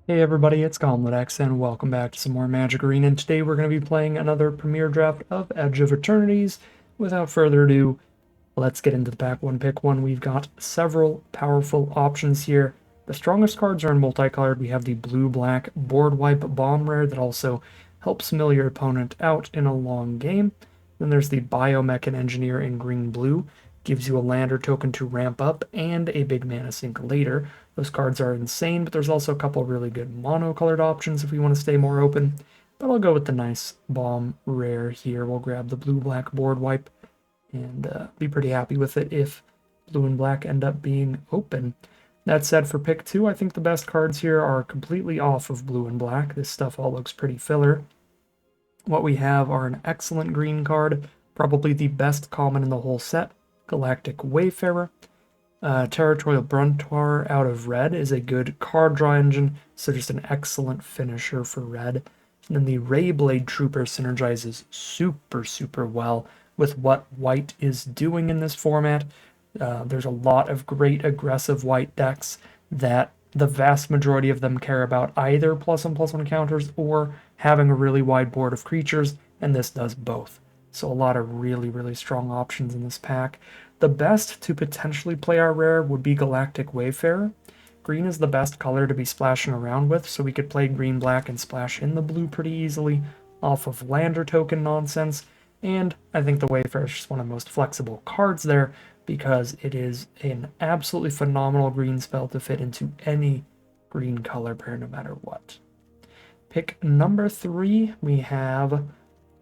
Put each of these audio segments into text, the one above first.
Hey everybody, it's GauntletX and welcome back to some more Magic Arena, and today we're going to be playing another Premier Draft of Edge of Eternities. Without further ado, let's get into the pack one pick one. We've got several powerful options here. The strongest cards are in multicolored. We have the blue-black board wipe bomb rare that also helps mill your opponent out in a long game. Then there's the Biomech and Engineer in green-blue. Gives you a lander token to ramp up and a big mana sink later. Those cards are insane, but there's also a couple really good mono-colored options if we want to stay more open. But I'll go with the nice bomb rare here. We'll grab the blue-black board wipe and be pretty happy with it if blue and black end up being open. That said, for pick two, I think the best cards here are completely off of blue and black. This stuff all looks pretty filler. What we have are an excellent green card, probably the best common in the whole set, Galactic Wayfarer. Territorial Bruntor out of red is a good card draw engine, so just an excellent finisher for red. And then the Rayblade Trooper synergizes super well with what white is doing in this format. There's a lot of great aggressive white decks that the vast majority of them care about either +1/+1 counters or having a really wide board of creatures, and this does both. So a lot of really strong options in this pack. The best to potentially play our rare would be Galactic Wayfarer. Green is the best color to be splashing around with, so we could play green-black and splash in the blue pretty easily off of lander token nonsense. And I think the Wayfarer is just one of the most flexible cards there because it is an absolutely phenomenal green spell to fit into any green color pair no matter what. Pick number 3, we have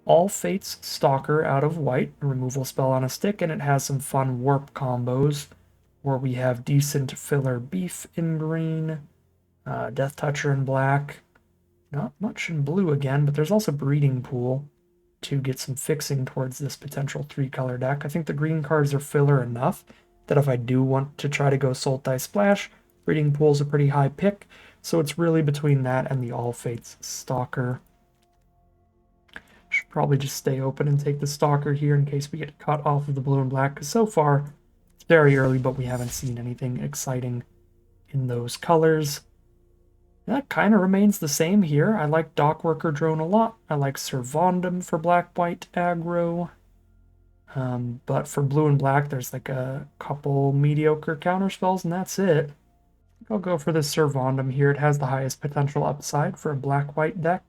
All Fates Stalker out of white, a removal spell on a stick, and it has some fun warp combos where we have decent filler beef in green, Death Toucher in black, not much in blue again, but there's also Breeding Pool to get some fixing towards this potential 3-color deck. I think the green cards are filler enough that if I do want to try to go Sultai Splash, Breeding Pool's a pretty high pick, so it's really between that and the All Fates Stalker. Should probably just stay open and take the Stalker here in case we get cut off of the blue and black, because so far it's very early, but we haven't seen anything exciting in those colors. That kind of remains the same here. I like Dockworker Drone a lot. I like Servondum for black-white aggro. But for blue and black, there's like a couple mediocre counterspells, and that's it. I'll go for the Servondum here. It has the highest potential upside for a black-white deck.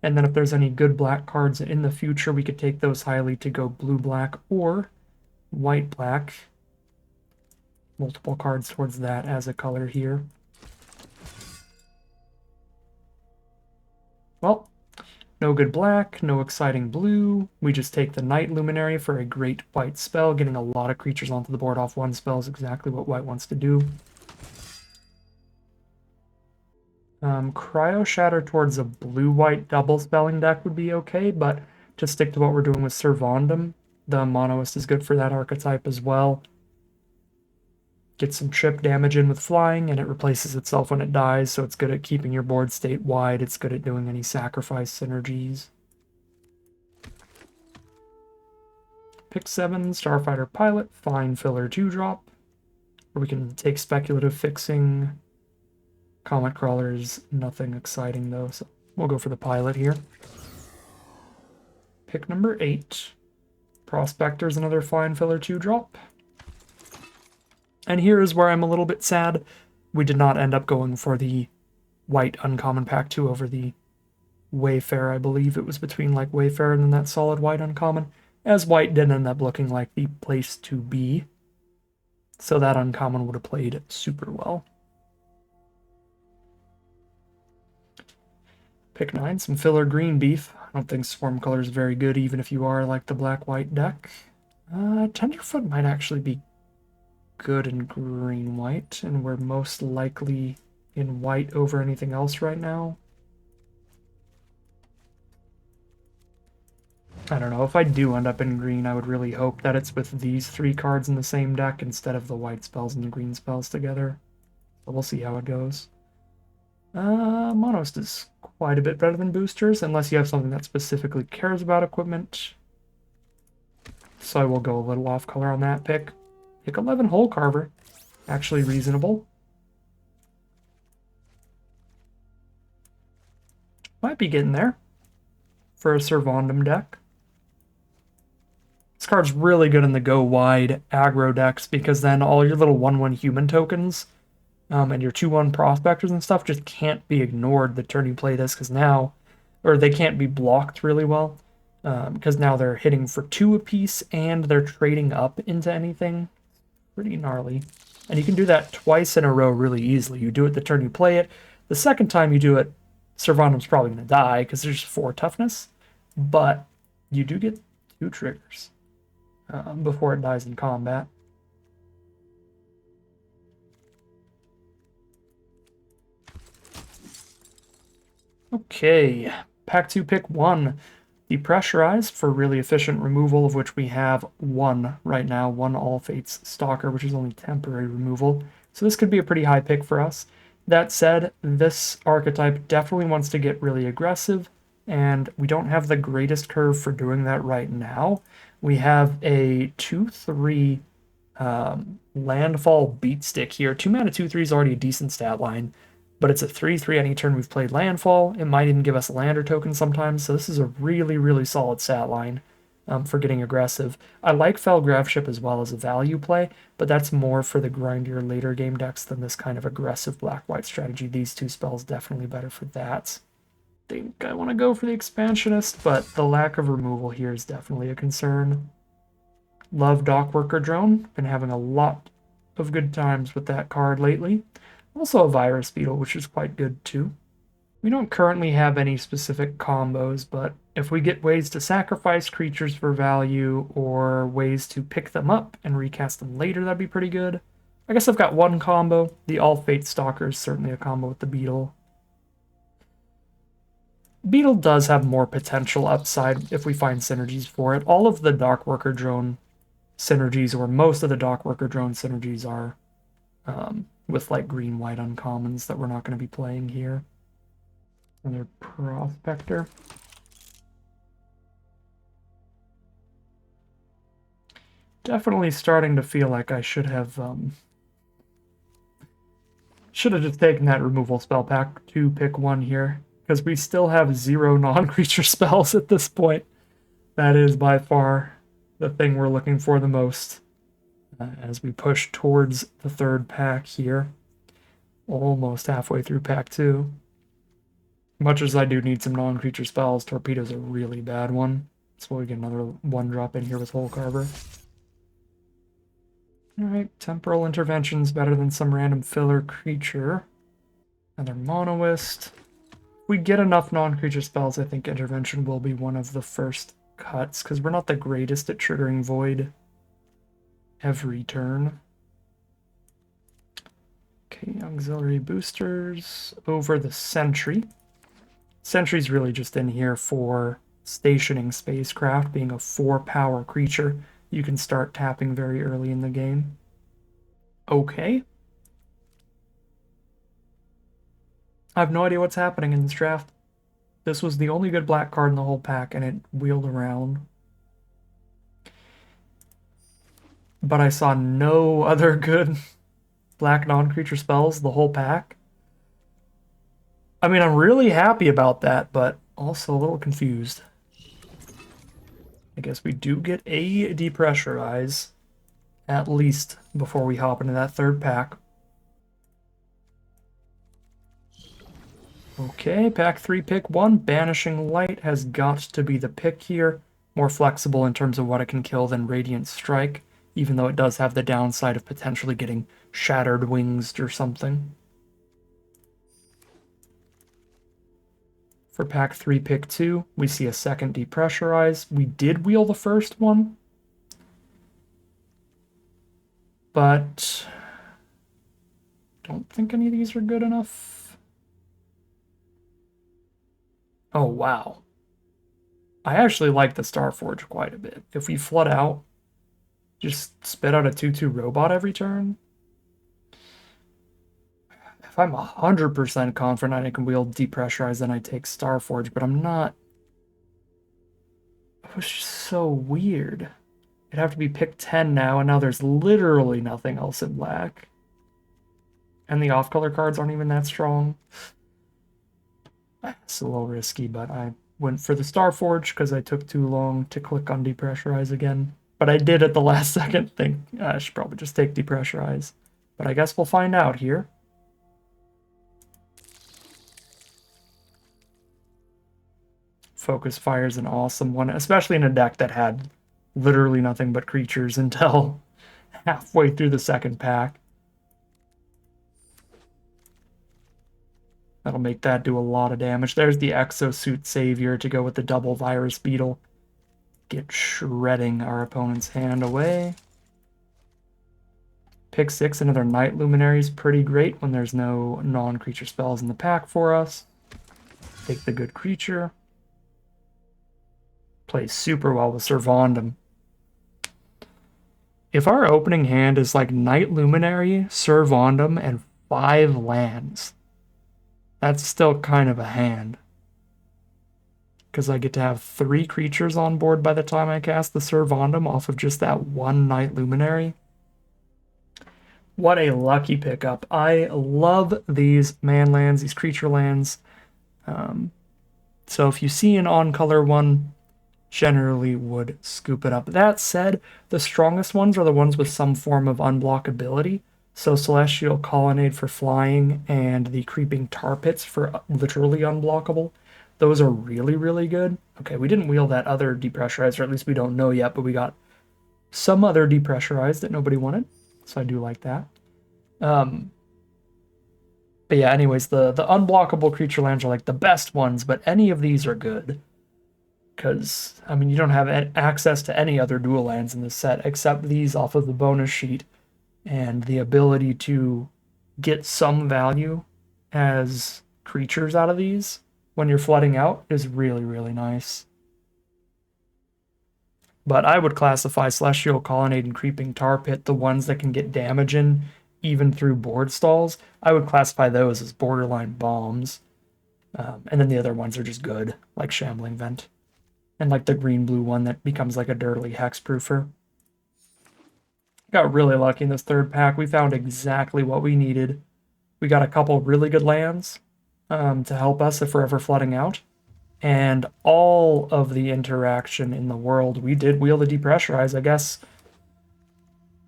And then if there's any good black cards in the future, we could take those highly to go blue-black or white-black. Multiple cards towards that as a color here. Well, no good black, no exciting blue. We just take the Night Luminary for a great white spell. Getting a lot of creatures onto the board off one spell is exactly what white wants to do. Cryo Shatter towards a blue-white double spelling deck would be okay, but to stick to what we're doing with Servondum, the Monoist is good for that archetype as well. Get some chip damage in with flying, and it replaces itself when it dies, so it's good at keeping your board state wide. It's good at doing any sacrifice synergies. Pick 7, Starfighter Pilot, fine filler 2-drop, where we can take speculative fixing. Comet Crawler's nothing exciting though, so we'll go for the pilot here. Pick number 8. Prospector's another fine filler 2-drop. And here is where I'm a little bit sad. We did not end up going for the white uncommon pack 2 over the Wayfarer. I believe it was between like Wayfarer and then that solid white uncommon, as white did end up looking like the place to be. So that uncommon would have played super well. Pick 9, some filler green beef. I don't think Swarm Color is very good, even if you are like the black-white deck. Tenderfoot might actually be good in green-white, and we're most likely in white over anything else right now. I don't know, if I do end up in green, I would really hope that it's with these 3 cards in the same deck instead of the white spells and the green spells together. But we'll see how it goes. Monost is quite a bit better than boosters, unless you have something that specifically cares about equipment. So I will go a little off color on that pick. Pick 11, Hole Carver. Actually reasonable. Might be getting there for a Servandum deck. This card's really good in the go wide aggro decks because then all your little 1/1 human tokens and your 2/1 prospectors and stuff just can't be ignored the turn you play this because now, or they can't be blocked really well because now they're hitting for 2 apiece and they're trading up into anything. Pretty gnarly. And you can do that twice in a row really easily. You do it the turn you play it. The second time you do it, Servandum's probably going to die because there's 4 toughness, but you do get 2 triggers before it dies in combat. Okay, pack 2, pick 1. Depressurize for really efficient removal, of which we have 1 right now, 1 All Fates Stalker, which is only temporary removal. So this could be a pretty high pick for us. That said, this archetype definitely wants to get really aggressive, and we don't have the greatest curve for doing that right now. We have a 2/3 landfall beat stick here. 2 mana 2/3 is already a decent stat line, but it's a 3/3 any turn we've played landfall. It might even give us a lander token sometimes, so this is a really, really solid stat line for getting aggressive. I like Fell Graveship as well as a value play, but that's more for the grindier later game decks than this kind of aggressive black-white strategy. These 2 spells definitely better for that. I think I want to go for the Expansionist, but the lack of removal here is definitely a concern. Love Dockworker Drone. Been having a lot of good times with that card lately. Also a Virus Beetle, which is quite good too. We don't currently have any specific combos, but if we get ways to sacrifice creatures for value or ways to pick them up and recast them later, that'd be pretty good. I guess I've got 1 combo. The All Fate Stalker is certainly a combo with the Beetle. Beetle does have more potential upside if we find synergies for it. All of the Dockworker Drone synergies, or most of the Dockworker Drone synergies, are with like green-white uncommons that we're not going to be playing here. Another Prospector. Definitely starting to feel like I should have just taken that removal spell pack to pick 1 here, because we still have 0 non-creature spells at this point. That is by far the thing we're looking for the most as we push towards the 3rd pack here. Almost halfway through pack 2. Much as I do need some non-creature spells, Torpedo's a really bad one. So we get another 1-drop in here with Hole Carver. Alright, Temporal Intervention's better than some random filler creature. Another Monoist. If we get enough non-creature spells, I think Intervention will be one of the first cuts, because we're not the greatest at triggering Void every turn. Okay, Auxiliary Boosters over the Sentry. Sentry's really just in here for stationing Spacecraft, being a 4-power creature. You can start tapping very early in the game. Okay. I have no idea what's happening in this draft. This was the only good black card in the whole pack, and it wheeled around. But I saw no other good black non-creature spells the whole pack. I mean, I'm really happy about that, but also a little confused. I guess we do get a Depressurize, at least, before we hop into that 3rd pack. Okay, pack 3, pick 1. Banishing Light has got to be the pick here. More flexible in terms of what it can kill than Radiant Strike, even though it does have the downside of potentially getting Shattered Wings or something. For pack 3, pick 2, we see a 2nd Depressurize. We did wheel the first one, but don't think any of these are good enough. Oh, wow. I actually like the Starforge quite a bit. If we flood out, just spit out a 2/2 robot every turn. If I'm 100% confident I can wield Depressurize, then I take Starforge, but I'm not. It was just so weird. It'd have to be pick 10 now, and now there's literally nothing else in black. And the off-color cards aren't even that strong. It's a little risky, but I went for the Starforge because I took too long to click on depressurize again. But I did at the last second think I should probably just take depressurize. But I guess we'll find out here. Focus Fire is an awesome one, especially in a deck that had literally nothing but creatures until halfway through the second pack. That'll make that do a lot of damage. There's the Exosuit Savior to go with the double Virus Beetle. Get shredding our opponent's hand away. Pick 6, another Night Luminary is pretty great when there's no non-creature spells in the pack for us. Take the good creature. Plays super well with Servandum. If our opening hand is like Night Luminary, Servandum, and 5 lands, that's still kind of a hand. Because I get to have 3 creatures on board by the time I cast the Servandum off of just that one Night Luminary. What a lucky pickup. I love these man lands, these creature lands. So if you see an on-color one, generally would scoop it up. That said, the strongest ones are the ones with some form of unblockability. So Celestial Colonnade for flying and the Creeping Tar Pits for literally unblockable. Those are really, really good. Okay, we didn't wheel that other depressurized, or at least we don't know yet, but we got some other depressurized that nobody wanted. So I do like that. But yeah, anyways, the unblockable creature lands are like the best ones, but any of these are good. Because, I mean, you don't have access to any other dual lands in this set except these off of the bonus sheet. And the ability to get some value as creatures out of these when you're flooding out is really, really nice. But I would classify Celestial Colonnade and Creeping Tar Pit, the ones that can get damage in even through board stalls, I would classify those as borderline bombs. And then the other ones are just good, like Shambling Vent. And like the green-blue one that becomes like a dirtly hexproofer. Got really lucky in this third pack. We found exactly what we needed. We got a couple really good lands to help us if we're ever flooding out. And all of the interaction in the world, we did wheel the depressurize, I guess.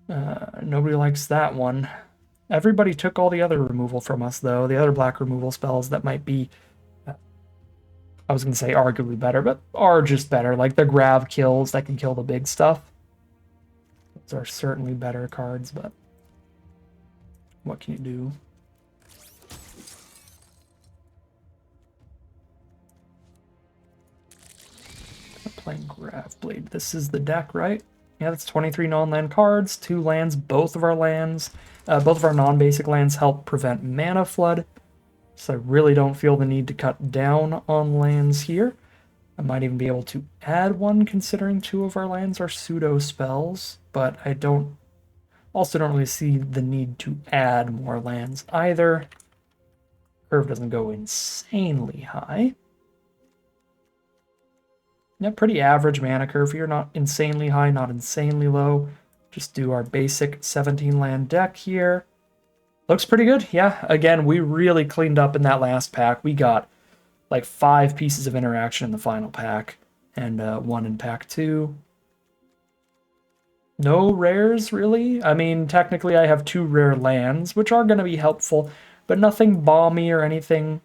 Nobody likes that one. Everybody took all the other removal from us, though. The other black removal spells that might be, I was going to say arguably better, but are just better. Like the grab kills that can kill the big stuff. Those are certainly better cards, but what can you do? Playing Grav Blade. This is the deck, right? Yeah, that's 23 non-land cards, 2 lands. Both of our lands, both of our non-basic lands help prevent mana flood. So I really don't feel the need to cut down on lands here. I might even be able to add one considering 2 of our lands are pseudo spells, but I also don't really see the need to add more lands either. Curve doesn't go insanely high. Yeah, pretty average mana curve here, not insanely high, not insanely low. Just do our basic 17 land deck here. Looks pretty good. Yeah, again, we really cleaned up in that last pack. We got like 5 pieces of interaction in the final pack, and 1 in pack 2. No rares, really. I mean, technically I have 2 rare lands, which are going to be helpful, but nothing balmy or anything.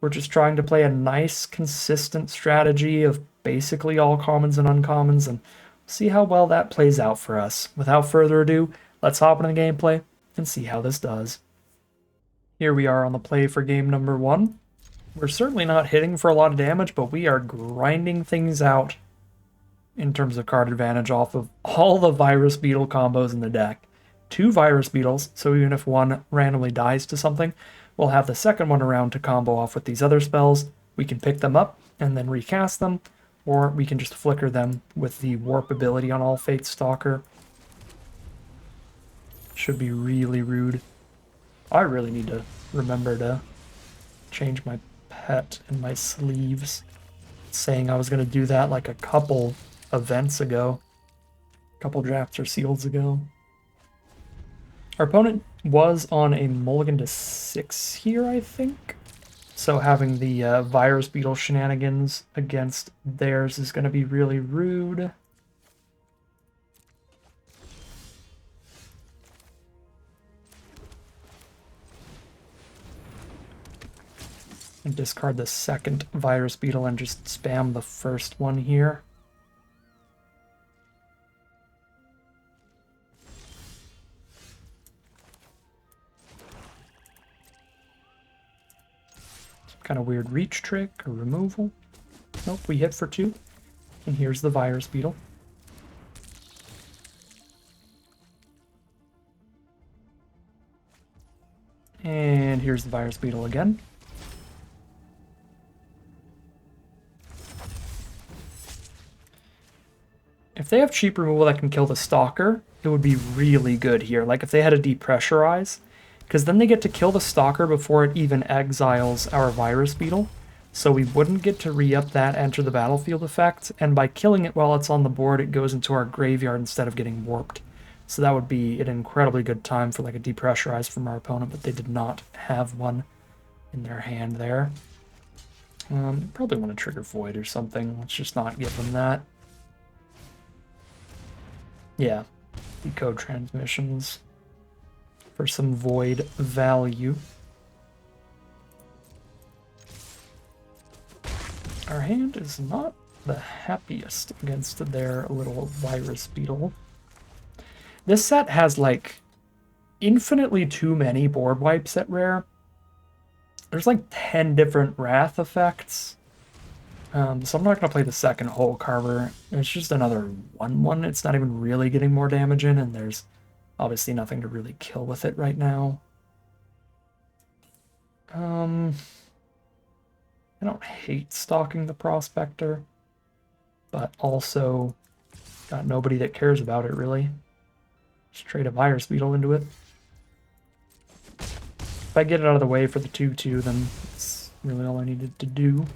We're just trying to play a nice, consistent strategy of basically all commons and uncommons, and see how well that plays out for us. Without further ado, let's hop into the gameplay and see how this does. Here we are on the play for game number 1. We're certainly not hitting for a lot of damage, but we are grinding things out in terms of card advantage off of all the Virus Beetle combos in the deck. 2 Virus Beetles, so even if one randomly dies to something, we'll have the second one around to combo off with these other spells. We can pick them up and then recast them, or we can just flicker them with the Warp ability on All Fate Stalker. Should be really rude. I really need to remember to change my pet in my sleeves. Saying I was going to do that like a couple events ago. A couple drafts or seals ago. Our opponent was on a mulligan to 6 here, I think. So having the virus beetle shenanigans against theirs is going to be really rude. And discard the second virus beetle and just spam the first one here. Some kind of weird reach trick or removal. Nope, we hit for 2. And here's the virus beetle. And here's the virus beetle again. If they have cheap removal that can kill the Stalker, it would be really good here. Like if they had a depressurize, because then they get to kill the Stalker before it even exiles our virus beetle. So we wouldn't get to re-up that enter the battlefield effect, and by killing it while it's on the board, it goes into our graveyard instead of getting warped. So that would be an incredibly good time for like a depressurize from our opponent, but they did not have one in their hand there. Probably want to trigger Void or something. Let's just not give them that. Yeah, decode transmissions for some Void value. Our hand is not the happiest against their little virus beetle. This set has like infinitely too many board wipes at rare. There's like 10 different Wrath effects. So I'm not going to play the second Hole Carver. It's just another 1/1. It's not even really getting more damage in, and there's obviously nothing to really kill with it right now. I don't hate stalking the Prospector, but also got nobody that cares about it, really. Just trade a Virus Beetle into it. If I get it out of the way for the 2/2, then that's really all I needed to do.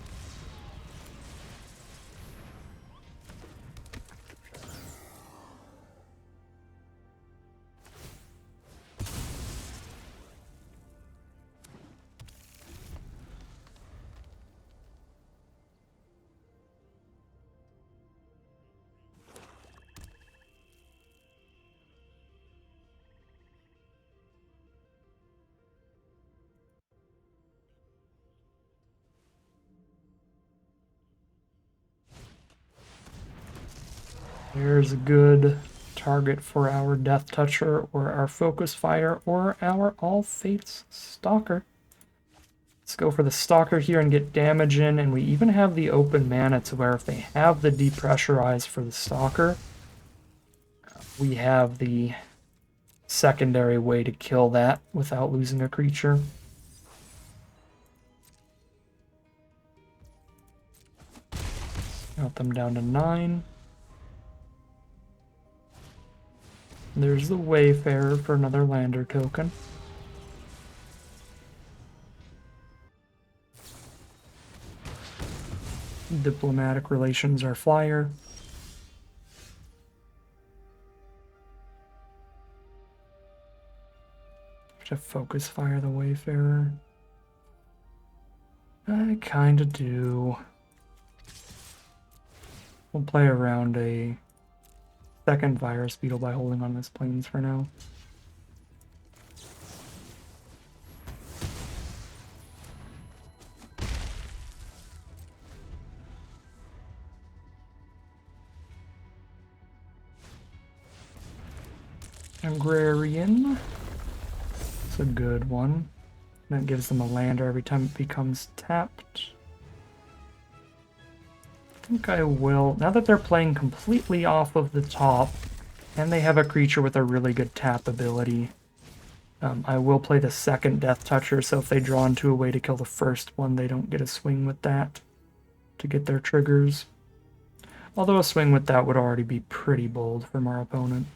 There's a good target for our Death Toucher or our Focus Fire or our All Fates Stalker. Let's go for the Stalker here and get damage in, and we even have the open mana to where if they have the depressurize for the Stalker, we have the secondary way to kill that without losing a creature. Got them down to 9. There's the Wayfarer for another lander token. Diplomatic Relations are flyer. To Focus Fire the Wayfarer. I kinda do. We'll play around a second Virus Beetle by holding on this Plains for now. Agrarian. It's a good one. That gives them a lander every time it becomes tapped. I think I will, now that they're playing completely off of the top, and they have a creature with a really good tap ability, I will play the second Death Toucher, so if they draw into a way to kill the first one, they don't get a swing with that to get their triggers. Although a swing with that would already be pretty bold from our opponent.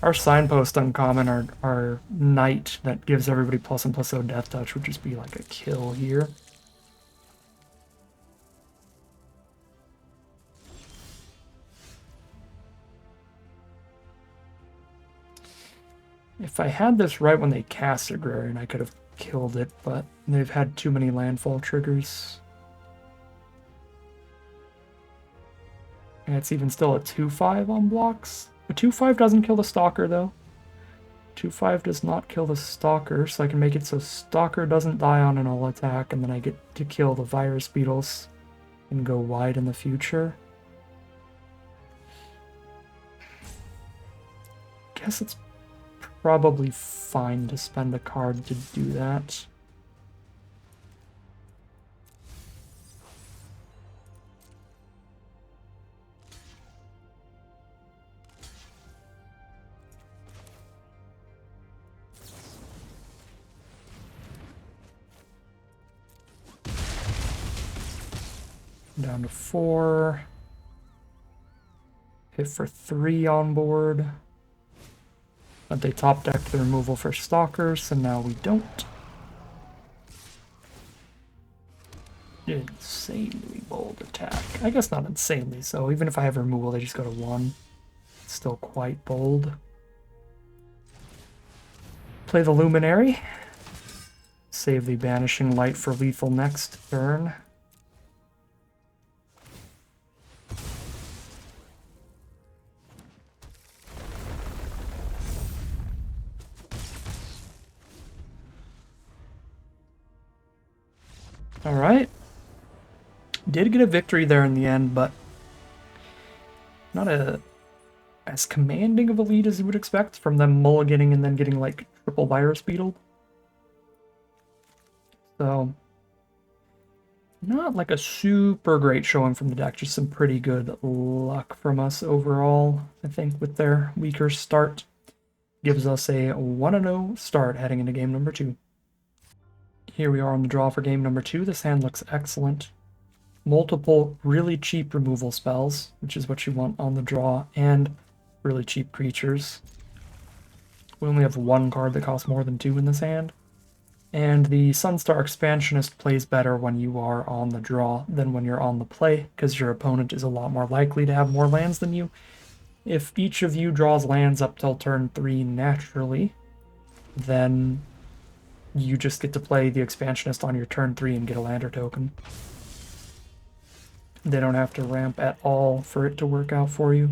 Our signpost uncommon, our Knight that gives everybody +1/+0 Death Touch would just be like a kill here. If I had this right when they cast Agrarian, I could have killed it, but they've had too many landfall triggers. And it's even still a 2/5 on blocks. A 2/5 doesn't kill the Stalker, though. 2/5 does not kill the Stalker, so I can make it so Stalker doesn't die on an all attack, and then I get to kill the Virus Beetles and go wide in the future. Guess it's probably fine to spend a card to do that. Down to 4. Hit for 3 on board. But they top decked the removal for Stalkers, so now we don't. Insanely bold attack. I guess not insanely so. Even if I have removal, they just go to 1. It's still quite bold. Play the Luminary. Save the Banishing Light for lethal next turn. Alright. Did get a victory there in the end, but not as commanding of a lead as you would expect from them mulliganing and then getting like triple Virus Beetle. So, not like a super great showing from the deck, just some pretty good luck from us overall, I think, with their weaker start. Gives us a 1-0 start heading into game number 2. Here we are on the draw for game number 2. This hand looks excellent. Multiple really cheap removal spells, which is what you want on the draw, and really cheap creatures. We only have 1 card that costs more than 2 in this hand. And the Sunstar Expansionist plays better when you are on the draw than when you're on the play, because your opponent is a lot more likely to have more lands than you. If each of you draws lands up till turn 3 naturally, then you just get to play the Expansionist on your turn 3 and get a lander token. They don't have to ramp at all for it to work out for you.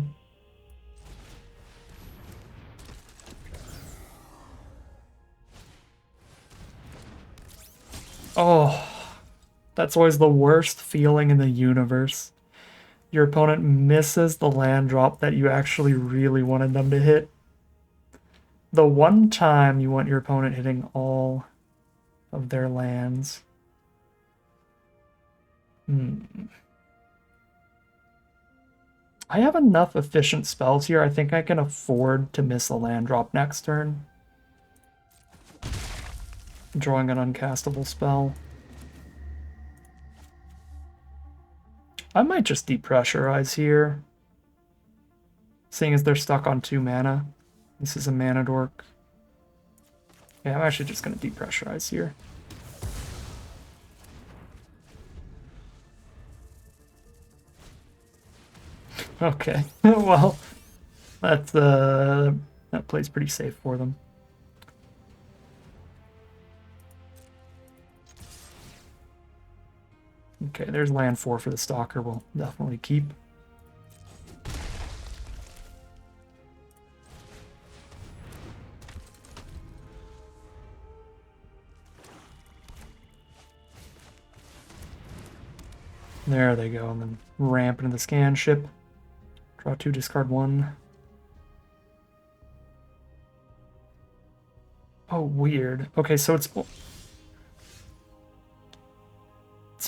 Oh, that's always the worst feeling in the universe. Your opponent misses the land drop that you actually really wanted them to hit. The one time you want your opponent hitting all of their lands. I have enough efficient spells here. I think I can afford to miss a land drop next turn. Drawing an uncastable spell. I might just depressurize here. Seeing as they're stuck on 2 mana. This is a mana dork. Yeah, I'm actually just going to depressurize here. Okay, well, that plays pretty safe for them. Okay, there's land 4 for the Stalker. We'll definitely keep. There they go, and then ramp into the scan ship. Draw 2, discard 1. Oh, weird. Okay, so it's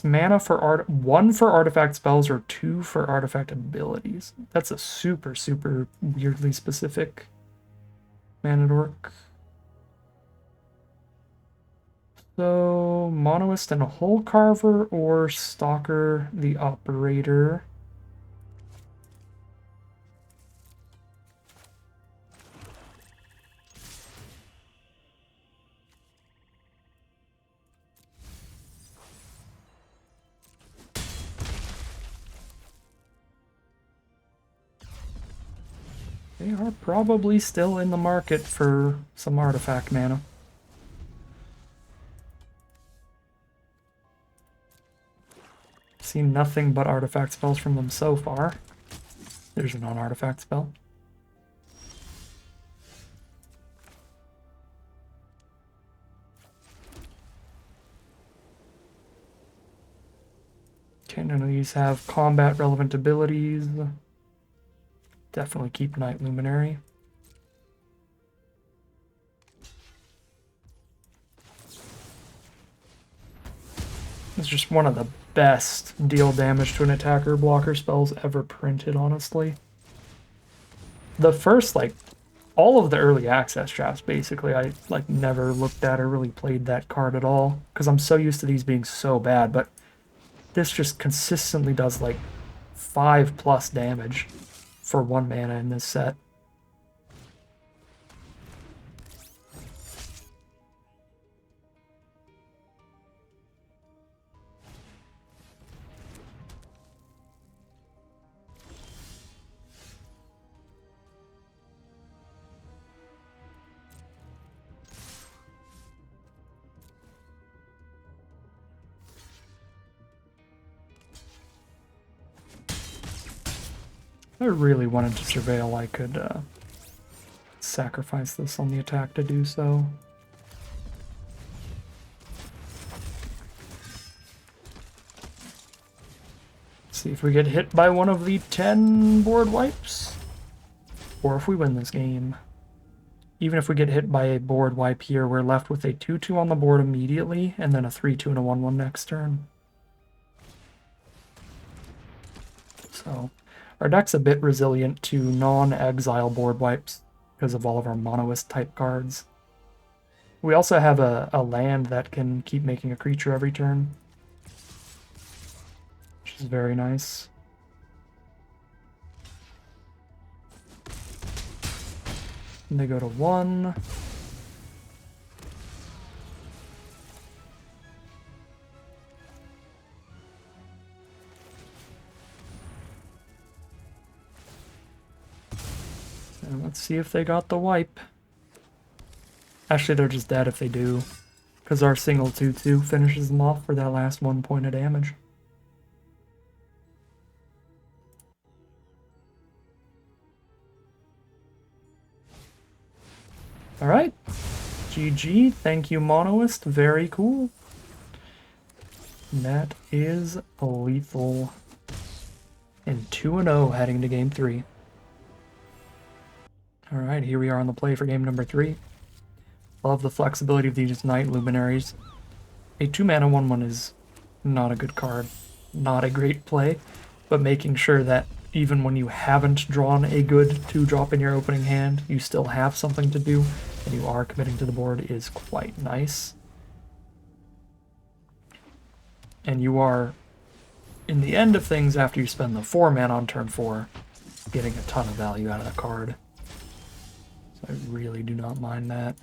mana for 1 for artifact spells or 2 for artifact abilities. That's a super, super weirdly specific mana dork. So, Monoist and a Hole Carver or Stalker the Operator. They are probably still in the market for some artifact mana. Seen nothing but artifact spells from them so far. There's a non-artifact spell. Okay, none of these have combat-relevant abilities. Definitely keep Night Luminary. It's just one of the best deal damage to an attacker blocker spells ever printed, honestly. The first, like, all of the early access drafts, basically, I, like, never looked at or really played that card at all, because I'm so used to these being so bad, but this just consistently does, like, 5+ damage for 1 mana in this set. If I really wanted to surveil, I could sacrifice this on the attack to do so. See if we get hit by one of the 10 board wipes, or if we win this game. Even if we get hit by a board wipe here, we're left with a 2/2 on the board immediately, and then a 3/2 and a 1/1 next turn. So our deck's a bit resilient to non-exile board wipes because of all of our monoist type cards. We also have a land that can keep making a creature every turn, which is very nice. And they go to 1. And let's see if they got the wipe. Actually, they're just dead if they do, because our single 2/2 finishes them off for that last 1 point of damage. Alright. GG. Thank you, Monoist. Very cool. That is lethal. And 2-0 heading to game 3. Alright, here we are on the play for game number 3. Love the flexibility of these Night Luminaries. A 2-mana 1/1 is not a good card. Not a great play, but making sure that even when you haven't drawn a good 2-drop in your opening hand, you still have something to do, and you are committing to the board is quite nice. And you are, in the end of things, after you spend the 4 mana on turn 4, getting a ton of value out of the card. So I really do not mind that.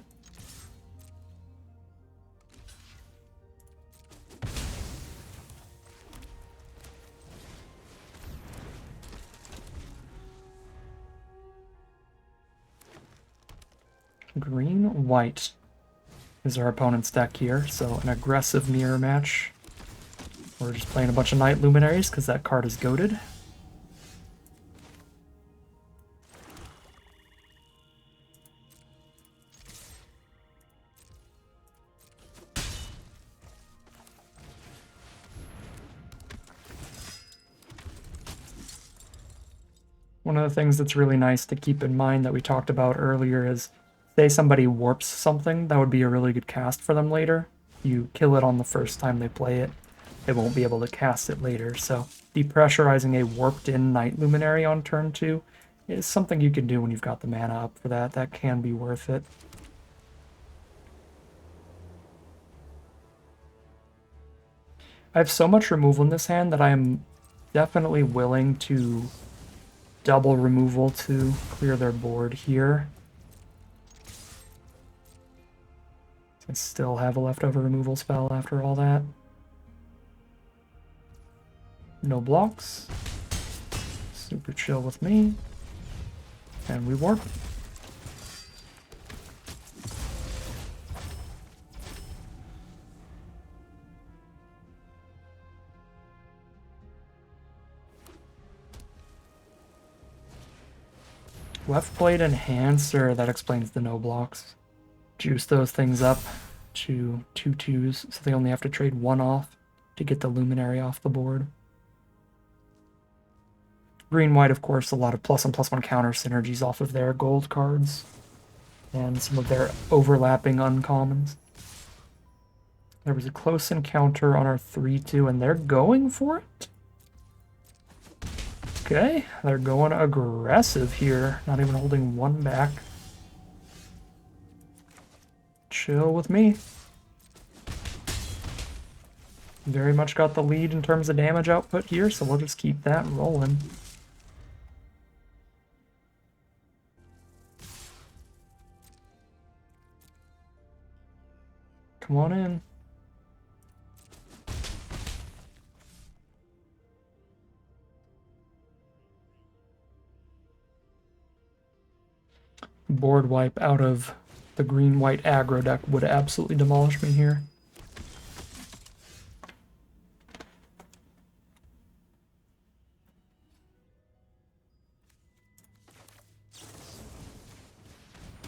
Green-white is our opponent's deck here, so an aggressive mirror match. We're just playing a bunch of Night Luminaries because that card is goated. One of the things that's really nice to keep in mind that we talked about earlier is, say somebody warps something, that would be a really good cast for them later. You kill it on the first time they play it, they won't be able to cast it later. So depressurizing a warped-in Night Luminary on turn 2 is something you can do when you've got the mana up for that. That can be worth it. I have so much removal in this hand that I am definitely willing to double removal to clear their board here. I still have a leftover removal spell after all that. No blocks. Super chill with me. And we warp. Left blade enhancer, that explains the no blocks. Juice those things up to 2/2s, so they only have to trade one off to get the luminary off the board. Green-white, of course, a lot of +1/+1 counter synergies off of their gold cards and some of their overlapping uncommons. There was a close encounter on our 3/2, and they're going for it? Okay, they're going aggressive here, not even holding one back. Chill with me. Very much got the lead in terms of damage output here, so we'll just keep that rolling. Come on in. Board wipe out of the green-white aggro deck would absolutely demolish me here.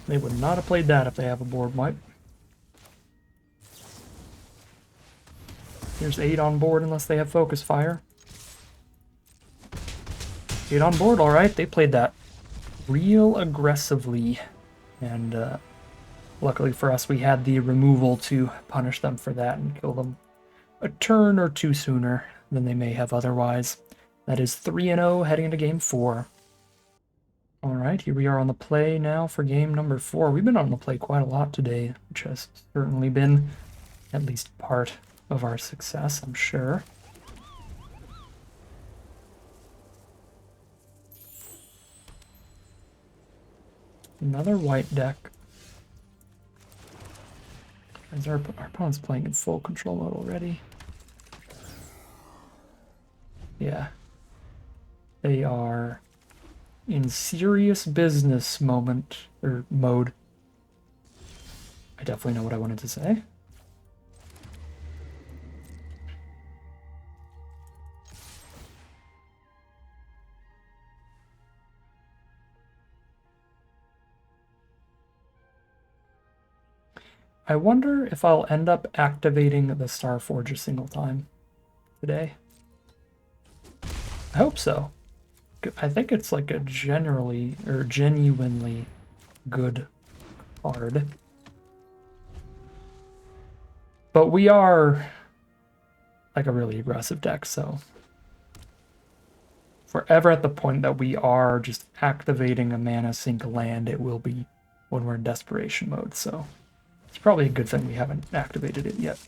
They would not have played that if they have a board wipe. Here's 8 on board unless they have focus fire. 8 on board, alright, they played that real aggressively. And luckily for us, we had the removal to punish them for that and kill them a turn or two sooner than they may have otherwise. That is 3-0 heading into game 4. Alright, here we are on the play now for game number 4. We've been on the play quite a lot today, which has certainly been at least part of our success, I'm sure. Another white deck. As our opponent's playing in full control mode already. Yeah. They are in serious business mode. I definitely know what I wanted to say. I wonder if I'll end up activating the Starforge a single time today. I hope so. I think it's like a genuinely good card. But we are like a really aggressive deck, so if we're ever at the point that we are just activating a mana sink land, it will be when we're in desperation mode, so it's probably a good thing we haven't activated it yet.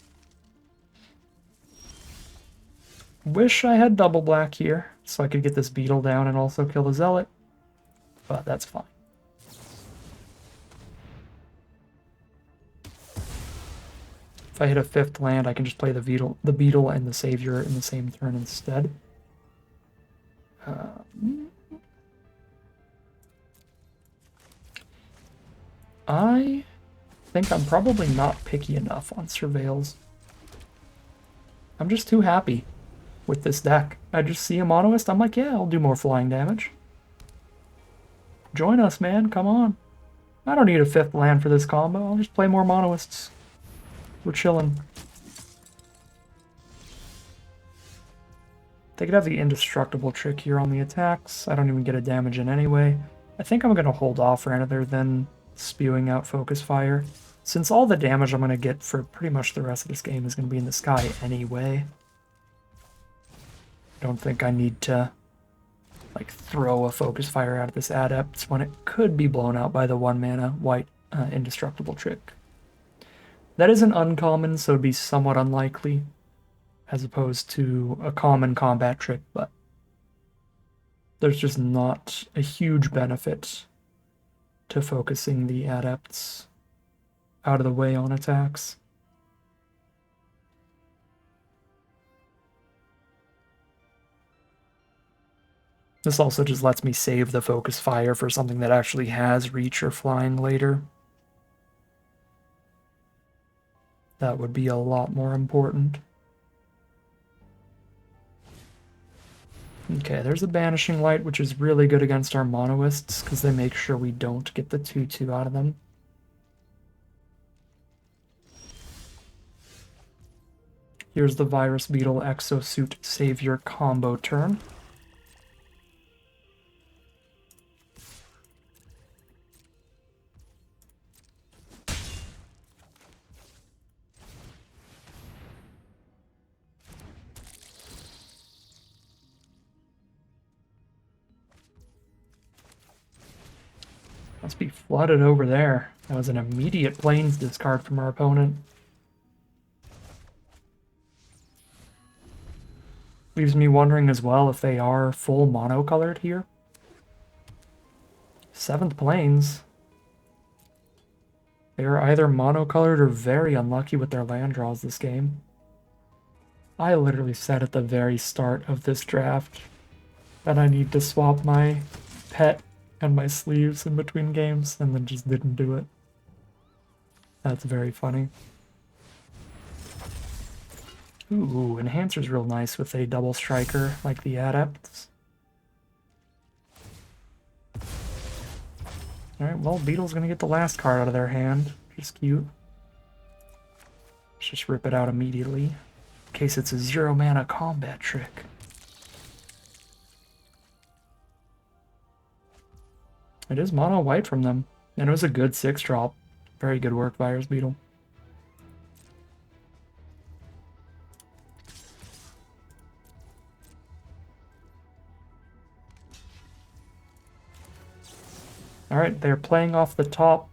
Wish I had double black here, so I could get this beetle down and also kill the zealot, but that's fine. If I hit a 5th land, I can just play the beetle and the savior in the same turn instead. I think I'm probably not picky enough on surveils. I'm just too happy with this deck. I just see a monoist, I'm like, yeah, I'll do more flying damage. Join us, man, come on. I don't need a 5th land for this combo, I'll just play more monoists. We're chilling. They could have the indestructible trick here on the attacks. I don't even get a damage in anyway. I think I'm going to hold off rather than spewing out focus fire, since all the damage I'm going to get for pretty much the rest of this game is going to be in the sky anyway. I don't think I need to like throw a focus fire out of this Adepts when it could be blown out by the 1 mana white indestructible trick. That is an uncommon, so it'd be somewhat unlikely, as opposed to a common combat trick, but there's just not a huge benefit to focusing the Adepts out of the way on attacks. This also just lets me save the focus fire for something that actually has reach or flying later. That would be a lot more important. Okay, there's a Banishing Light, which is really good against our Monoists, because they make sure we don't get the 2/2 out of them. Here's the Virus Beetle Exosuit Savior combo turn. Must be flooded over there. That was an immediate Plains discard from our opponent. Leaves me wondering as well if they are full mono-colored here. 7th Plains. They are either mono-colored or very unlucky with their land draws this game. I literally said at the very start of this draft that I need to swap my pet and my sleeves in between games, and then just didn't do it. That's very funny. Ooh, Enhancer's real nice with a double striker like the Adepts. Alright, well, Beetle's gonna get the last card out of their hand, which is cute. Let's just rip it out immediately, in case it's a 0-mana combat trick. It is mono white from them, and it was a good 6-drop. Very good work, Virus Beetle. Alright, they're playing off the top.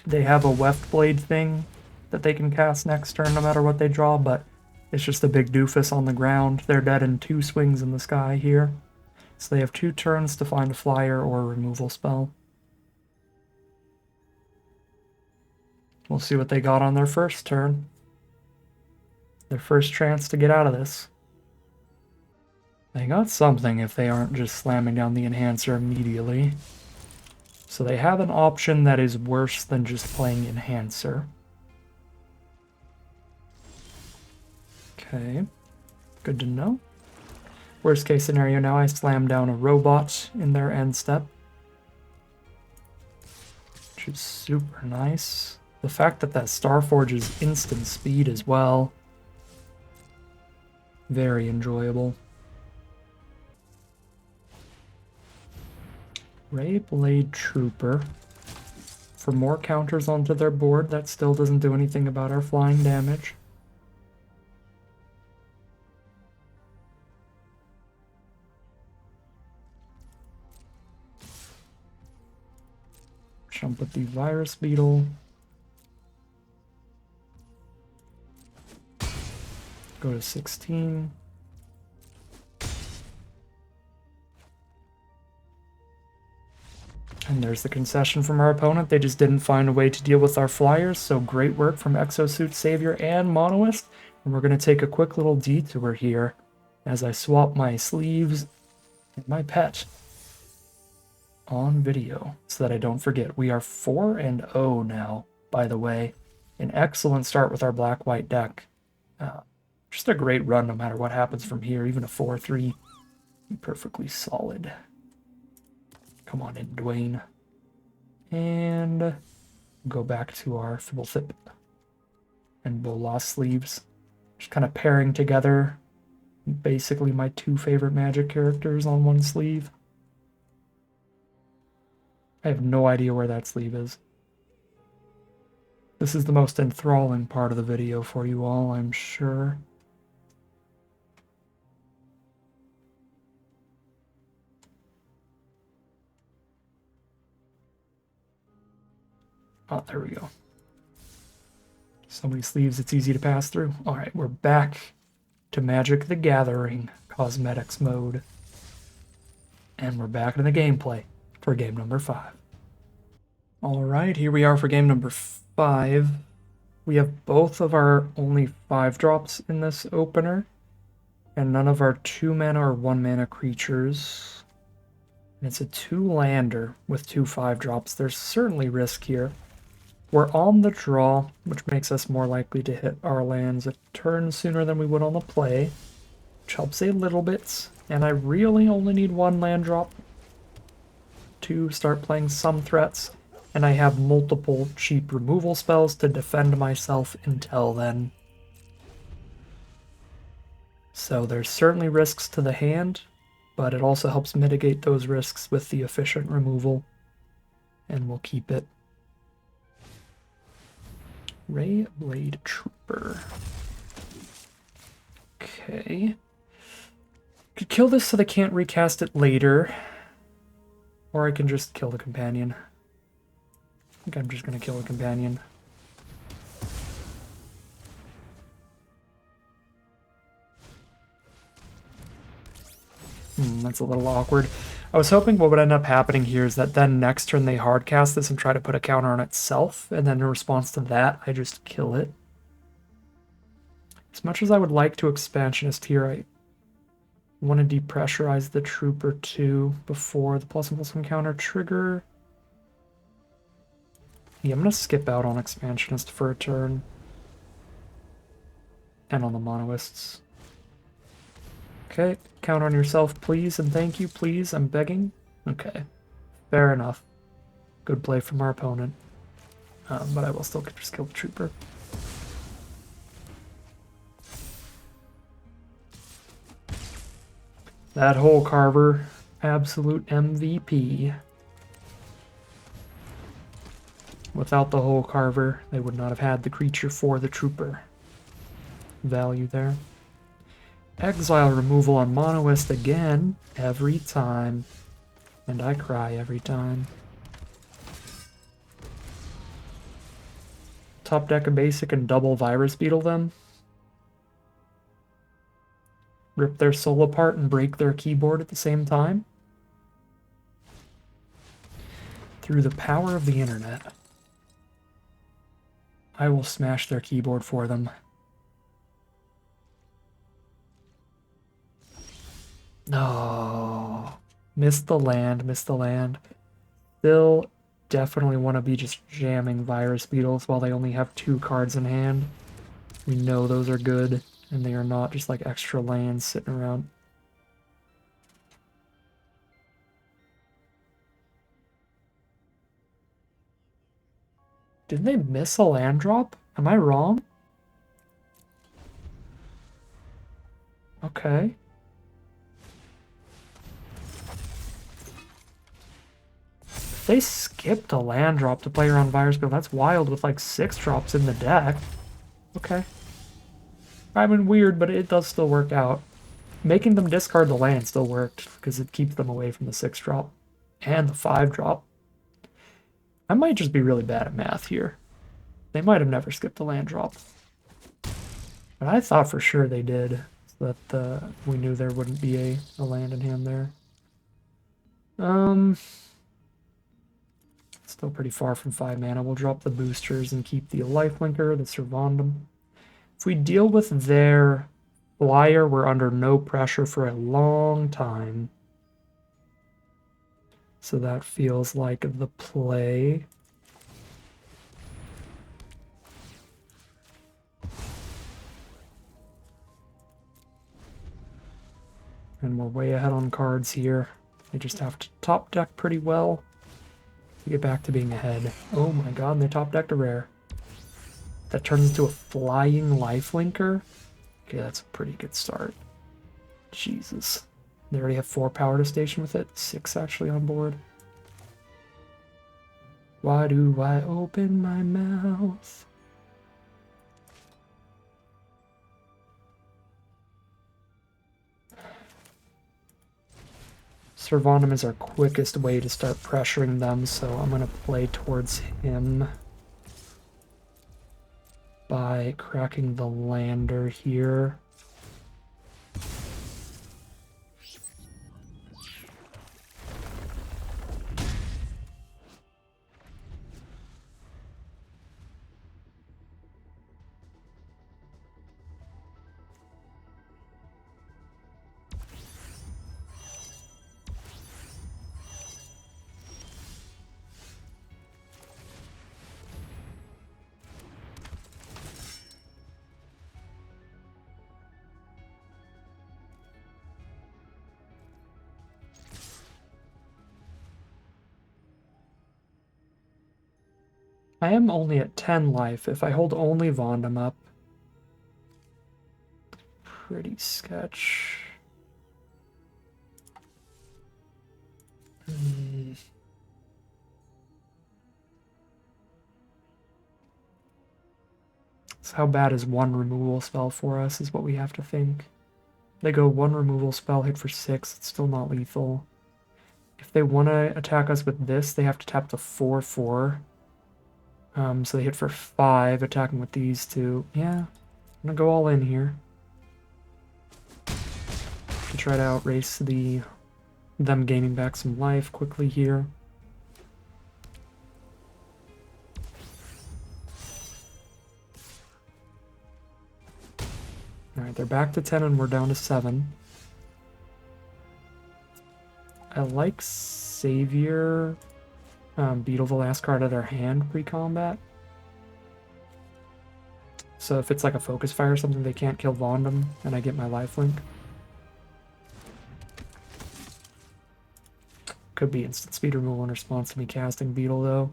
They have a Weft Blade thing that they can cast next turn no matter what they draw, but it's just a big doofus on the ground. They're dead in 2 swings in the sky here. So they have 2 turns to find a flyer or a removal spell. We'll see what they got on their first turn. Their first chance to get out of this. They got something if they aren't just slamming down the Enhancer immediately. So they have an option that is worse than just playing Enhancer. Okay, good to know. Worst case scenario now, I slam down a robot in their end step. Which is super nice. The fact that that Starforge is instant speed as well. Very enjoyable. Ray Blade Trooper. For more counters onto their board, that still doesn't do anything about our flying damage. Jump with the Virus Beetle. Go to 16. And there's the concession from our opponent. They just didn't find a way to deal with our flyers, so great work from Exosuit Savior and Monoist. And we're going to take a quick little detour here as I swap my sleeves and my pet on video so that I don't forget. We are 4-0 now, by the way. An excellent start with our black-white deck. Just a great run no matter what happens from here. Even a 4-3, perfectly solid. Come on in, Dwayne. And go back to our Thibblethip and Bolas sleeves. Just kind of pairing together basically my 2 favorite Magic characters on one sleeve. I have no idea where that sleeve is. This is the most enthralling part of the video for you all, I'm sure. Oh, there we go. So many sleeves, it's easy to pass through. Alright, we're back to Magic the Gathering Cosmetics mode. And we're back in the gameplay for game number 5. Alright, here we are for game number 5. We have both of our only 5 drops in this opener. And none of our 2-mana or 1-mana creatures. And it's a 2-lander with 2 5-drops. There's certainly risk here. We're on the draw, which makes us more likely to hit our lands a turn sooner than we would on the play, which helps a little bit. And I really only need 1 land drop to start playing some threats, and I have multiple cheap removal spells to defend myself until then. So there's certainly risks to the hand, but it also helps mitigate those risks with the efficient removal, and we'll keep it. Ray Blade Trooper. Okay. Could kill this so they can't recast it later. Or I can just kill the companion. I think I'm just going to kill the companion. That's a little awkward. I was hoping what would end up happening here is that then next turn they hardcast this and try to put a counter on itself, and then in response to that, I just kill it. As much as I would like to Expansionist here, I want to depressurize the Trooper too before the +1/+1 counter trigger. Yeah, I'm going to skip out on Expansionist for a turn. And on the Monoists. Okay, count on yourself, please, and thank you, please. I'm begging. Okay, fair enough. Good play from our opponent. But I will still just kill the Trooper. That Hole Carver, absolute MVP. Without the Hole Carver, they would not have had the creature for the Trooper. Value there. Exile removal on Monoist again, every time. And I cry every time. Top deck a basic and double Virus Beetle them. Rip their soul apart and break their keyboard at the same time. Through the power of the internet, I will smash their keyboard for them. No. Missed the land, missed the land. Still definitely want to be just jamming Virus Beetles while they only have 2 cards in hand. We know those are good, and they are not just like extra lands sitting around. Did they miss a land drop? Am I wrong? Okay. They skipped a land drop to play around Virus Beetle. That's wild with like 6 drops in the deck. Okay. I mean, weird, but it does still work out. Making them discard the land still worked because it keeps them away from the 6 drop and the 5 drop. I might just be really bad at math here. They might have never skipped the land drop. But I thought for sure they did, so that we knew there wouldn't be a land in hand there. Still pretty far from 5 mana. We'll drop the boosters and keep the lifelinker, the Servandum. If we deal with their flyer, we're under no pressure for a long time. So that feels like the play. And we're way ahead on cards here. They just have to top deck pretty well to get back to being ahead. Oh my god, and they top decked a rare. That turns into a flying lifelinker. Okay, that's a pretty good start. Jesus. They already have 4 power to station with it. 6 actually on board. Why do I open my mouth? Servandum is our quickest way to start pressuring them, so I'm going to play towards him by cracking the lander here. I am only at 10 life. If I hold only Vondam up, pretty sketch. So how bad is one removal spell for us is what we have to think. They go one removal spell, hit for 6, it's still not lethal. If they want to attack us with this, they have to tap the 4/4. So they hit for 5, attacking with these two. Yeah, I'm gonna go all in here. To try to outrace them gaining back some life quickly here. Alright, they're back to 10 and we're down to 7. I like Savior Beetle the last card of their hand pre-combat. So if it's like a focus fire or something, they can't kill Vondam, and I get my lifelink. Could be instant speed removal in response to me casting Beetle, though.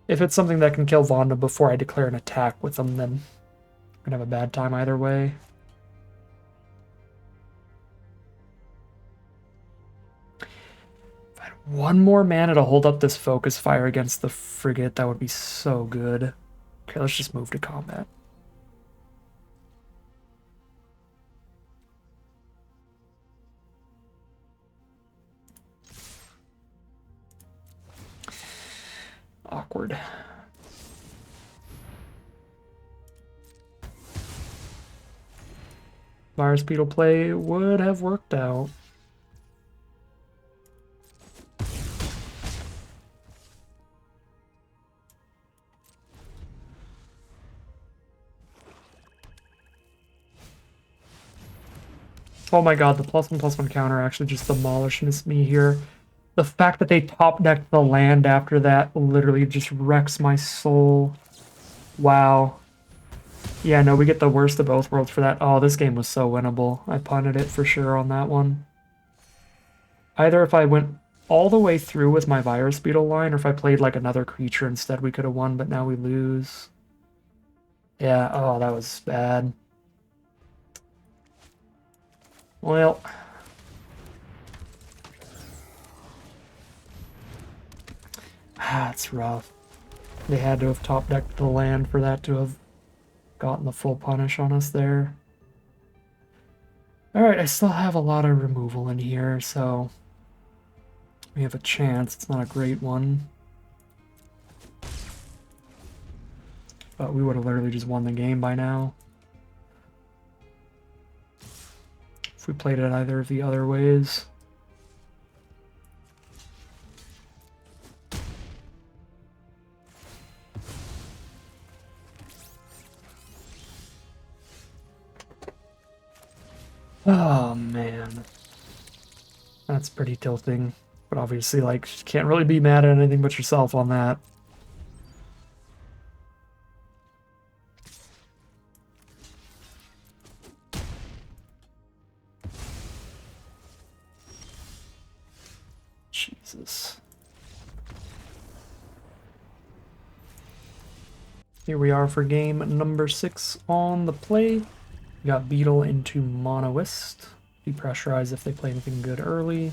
If it's something that can kill Vondam before I declare an attack with them, then I'm gonna have a bad time either way. If I had one more mana to hold up this focus fire against the frigate, that would be so good. Okay, let's just move to combat. Awkward. Virus Beetle play would have worked out. Oh my god, the +1/+1 counter actually just demolishes me here. The fact that they top decked the land after that literally just wrecks my soul. Wow. Yeah, no, we get the worst of both worlds for that. Oh, this game was so winnable. I punted it for sure on that one. Either if I went all the way through with my Virus Beetle line, or if I played like another creature instead, we could have won, but now we lose. Yeah, oh, that was bad. Well, that's rough. They had to have top decked the land for that to have gotten the full punish on us there. Alright, I still have a lot of removal in here, so we have a chance. It's not a great one. But we would have literally just won the game by now. If we played it either of the other ways. Oh man. That's pretty tilting. But obviously, like, you can't really be mad at anything but yourself on that. Jesus. Here we are for game number 6 on the play. We got Beetle into Monoist. Depressurize if they play anything good early.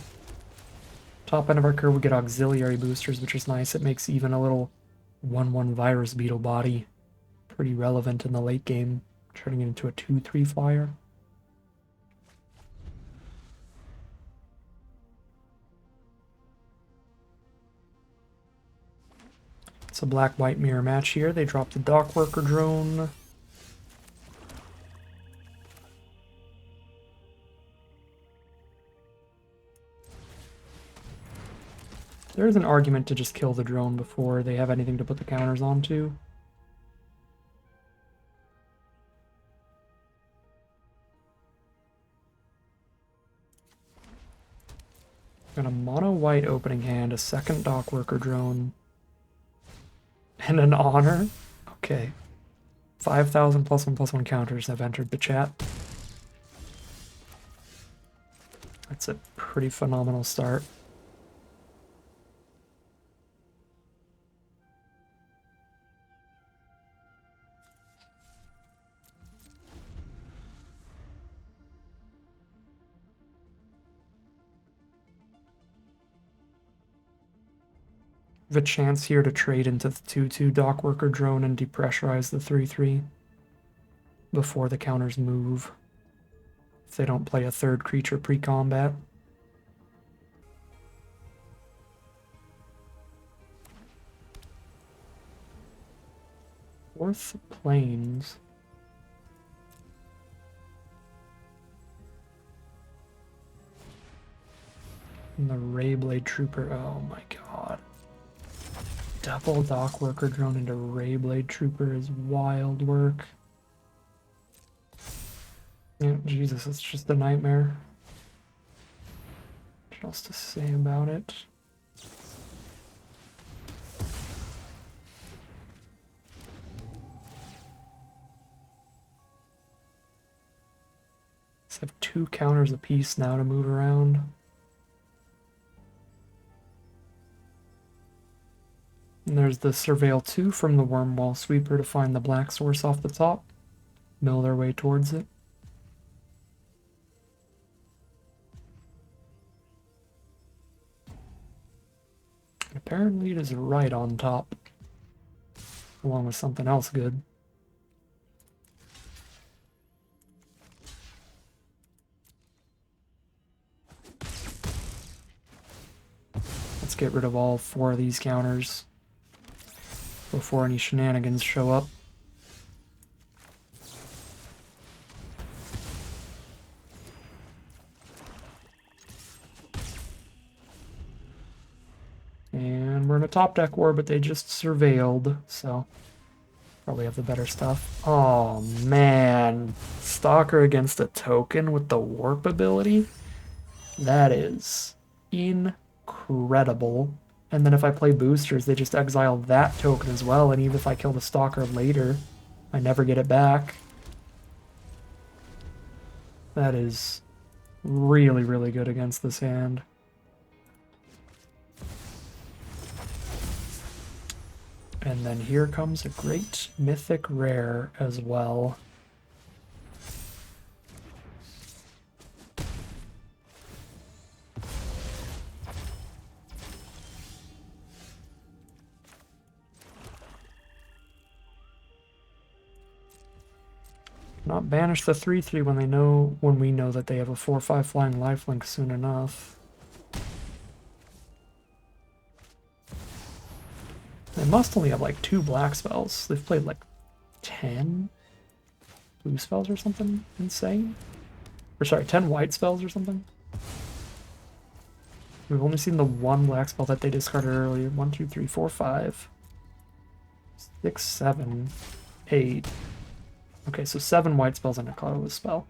Top end of our curve, we get auxiliary boosters, which is nice. It makes even a little 1/1 Virus Beetle body pretty relevant in the late game, turning it into a 2/3 flyer. It's a black-white mirror match here. They drop the dock worker drone. There's an argument to just kill the drone before they have anything to put the counters onto. Got a mono-white opening hand, a second dock worker drone, and an honor. Okay. 5,000 +1/+1 counters have entered the chat. That's a pretty phenomenal start. We have a chance here to trade into the 2/2 dock worker drone and depressurize the 3/3 before the counters move. If they don't play a third creature pre-combat. Fourth Plains. And the Rayblade Trooper. Oh my god. Double dock worker drone into Rayblade Trooper is wild work. Yeah, Jesus, it's just a nightmare. What else to say about it? Let's have 2 counters apiece now to move around. And there's the Surveil 2 from the Wormwall Sweeper to find the black source off the top. Mill their way towards it. And apparently it is right on top. Along with something else good. Let's get rid of all 4 of these counters before any shenanigans show up. And we're in a top deck war, but they just surveilled, so probably have the better stuff. Oh man, Stalker against a token with the warp ability? That is incredible. And then if I play boosters, they just exile that token as well, and even if I kill the Stalker later, I never get it back. That is really, really good against this hand. And then here comes a great mythic rare as well. Not banish the 3/3 when we know that they have a 4/5 flying lifelink soon enough. They must only have like 2 black spells. They've played like 10 blue spells or something insane. Or sorry, 10 white spells or something. We've only seen the 1 black spell that they discarded earlier. 1, 2, 3, 4, 5, 6, 7, 8. Okay, so 7 white spells and a colorless spell.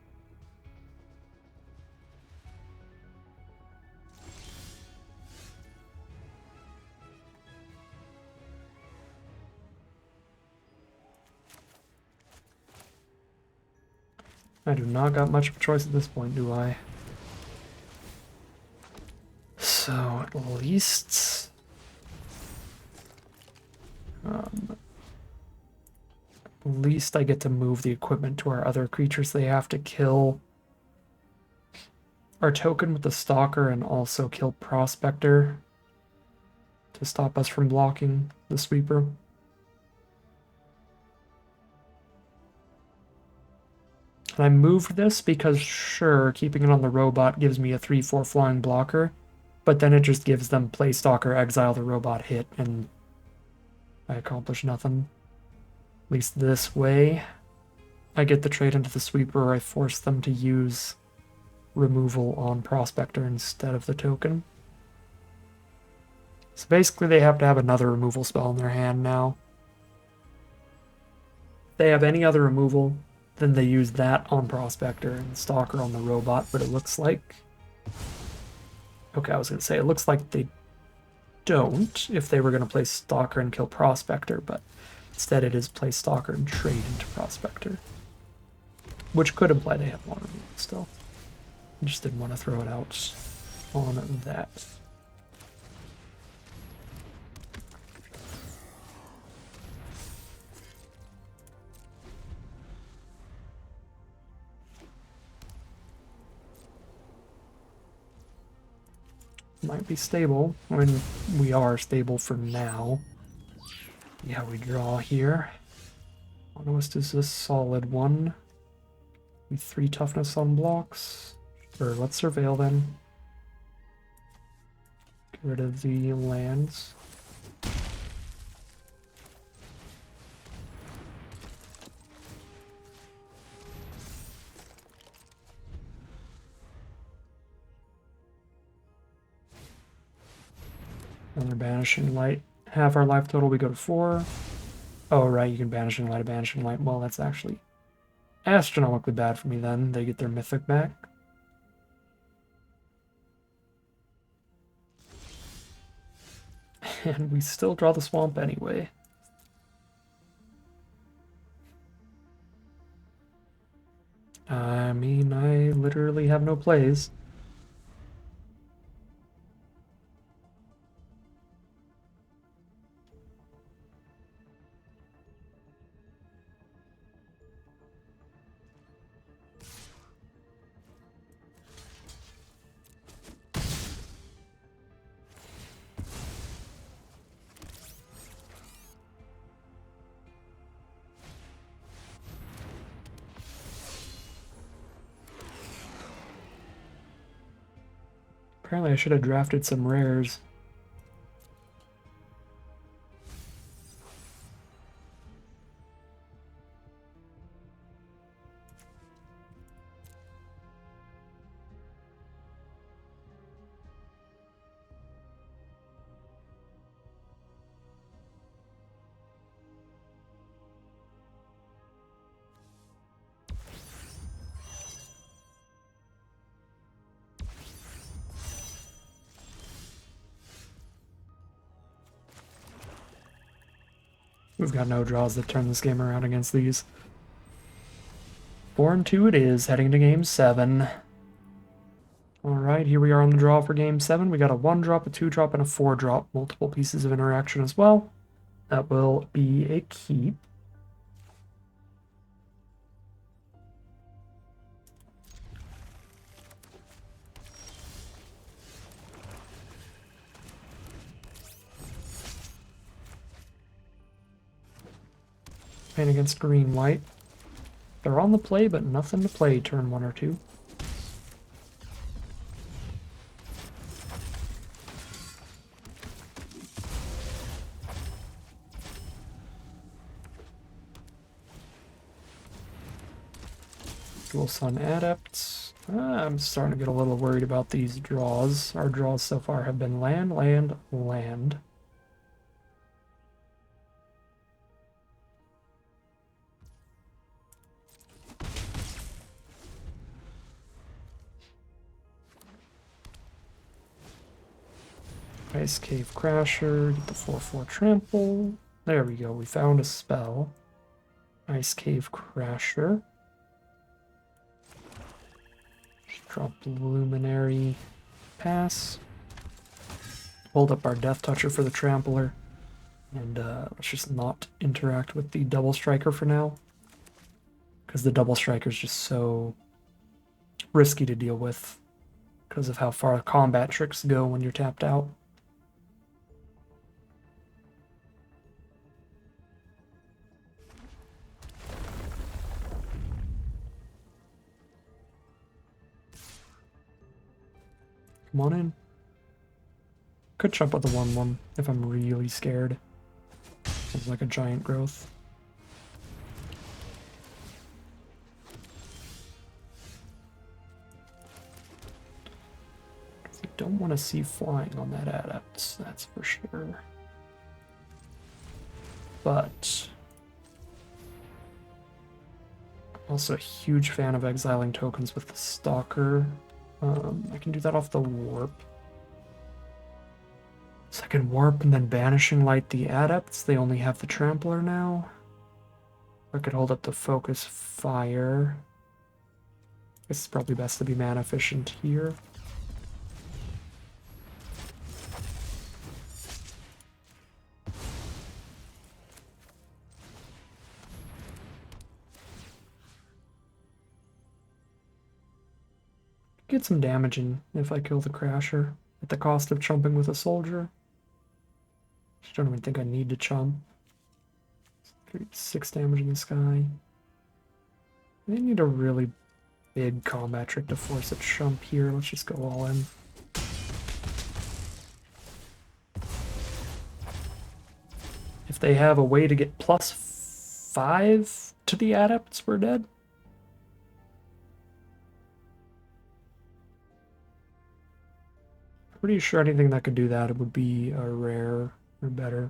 I do not got much of a choice at this point, do I? So, at least... at least I get to move the equipment to our other creatures they have to kill. Our token with the Stalker and also kill Prospector to stop us from blocking the Sweeper. And I moved this because, sure, keeping it on the robot gives me a 3/4 flying blocker, but then it just gives them play Stalker, exile the robot, hit, and I accomplish nothing. At least this way, I get the trade into the Sweeper, or I force them to use removal on Prospector instead of the token. So basically they have to have another removal spell in their hand now. If they have any other removal, then they use that on Prospector and Stalker on the robot, but it looks like... Okay, I was going to say, it looks like they don't if they were going to play Stalker and kill Prospector, but instead it is play Stalker and trade into Prospector. Which could imply they have one removal still. I just didn't want to throw it out on that. might be stable. I mean, we are stable for now. See how we draw here. Honest is a solid one. We 3 toughness on blocks. Sure, let's surveil then. Get rid of the lands. Another Banishing Light. Half our life total, we go to 4. Oh, right, you can Banishing Light a Banishing Light. Well, that's actually astronomically bad for me then. They get their Mythic back. And we still draw the Swamp anyway. I mean, I literally have no plays. Apparently I should have drafted some rares. We've got no draws that turn this game around against these. 4-2 it is, heading to game 7. Alright, here we are on the draw for game 7. We got a 1-drop, a 2-drop, and a 4-drop. Multiple pieces of interaction as well. That will be a keep. Playing against green-white. They're on the play, but nothing to play turn 1 or 2. Dual Sun Adepts. I'm starting to get a little worried about these draws. Our draws so far have been land, land, land. Ice Cave Crasher, get the 4/4 trample. There we go, we found a spell. Ice Cave Crasher. Just drop Luminary Pass. Hold up our Death Toucher for the Trampler. And let's just not interact with the Double Striker for now. Because the Double Striker is just so risky to deal with. Because of how far combat tricks go when you're tapped out. Come on in. Could jump with the 1/1 if I'm really scared. Sounds like a giant growth. We don't want to see flying on that adept, that's for sure. But also a huge fan of exiling tokens with the Stalker. I can do that off the warp. So I can warp and then Banishing Light the adepts. They only have the Trampler now. I could hold up the Focus Fire. It's probably best to be mana efficient here. Get some damage in if I kill the Crasher. at the cost of chumping with a soldier. Just don't even think I need to chump. 6 damage in the sky. They need a really big combat trick to force a chump here. Let's just go all in. If they have a way to get +5 to the adepts, we're dead. Pretty sure anything that could do that, it would be a rare or better.